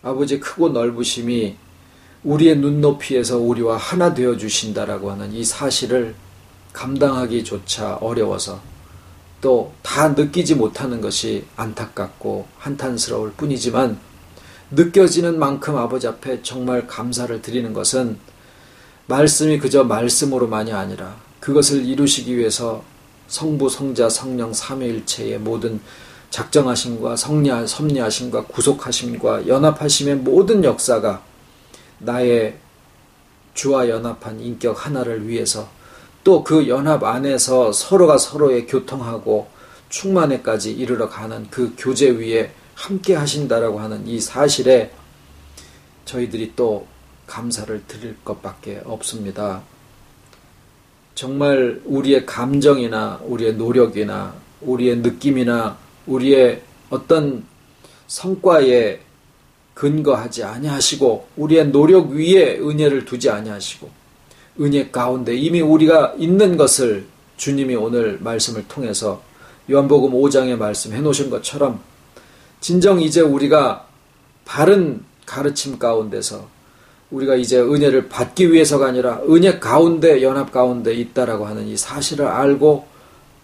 아버지의 크고 넓으심이 우리의 눈높이에서 우리와 하나 되어 주신다라고 하는 이 사실을 감당하기조차 어려워서 또 다 느끼지 못하는 것이 안타깝고 한탄스러울 뿐이지만, 느껴지는 만큼 아버지 앞에 정말 감사를 드리는 것은 말씀이 그저 말씀으로만이 아니라 그것을 이루시기 위해서 성부, 성자, 성령 삼위일체의 모든 작정하심과 섭리하심과 구속하심과 연합하심의 모든 역사가 나의 주와 연합한 인격 하나를 위해서, 또 그 연합 안에서 서로가 서로의 교통하고 충만에까지 이르러 가는 그 교제 위에 함께 하신다라고 하는 이 사실에 저희들이 또 감사를 드릴 것밖에 없습니다. 정말 우리의 감정이나 우리의 노력이나 우리의 느낌이나 우리의 어떤 성과에 근거하지 아니하시고 우리의 노력 위에 은혜를 두지 아니하시고 은혜 가운데 이미 우리가 있는 것을 주님이 오늘 말씀을 통해서 요한복음 5장에 말씀해 놓으신 것처럼 진정 이제 우리가 바른 가르침 가운데서 우리가 이제 은혜를 받기 위해서가 아니라 은혜 가운데 연합 가운데 있다라고 하는 이 사실을 알고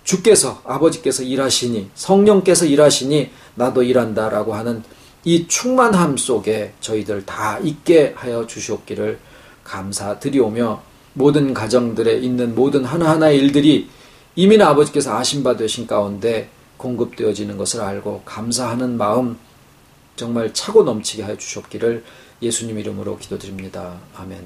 주께서 아버지께서 일하시니 성령께서 일하시니 나도 일한다라고 하는 이 충만함 속에 저희들 다 있게 하여 주시옵기를 감사드리오며, 모든 가정들에 있는 모든 하나하나의 일들이 이미나 아버지께서 아신 바 되신 가운데 공급되어지는 것을 알고 감사하는 마음 정말 차고 넘치게 하여 주시옵기를 예수님 이름으로 기도드립니다. 아멘.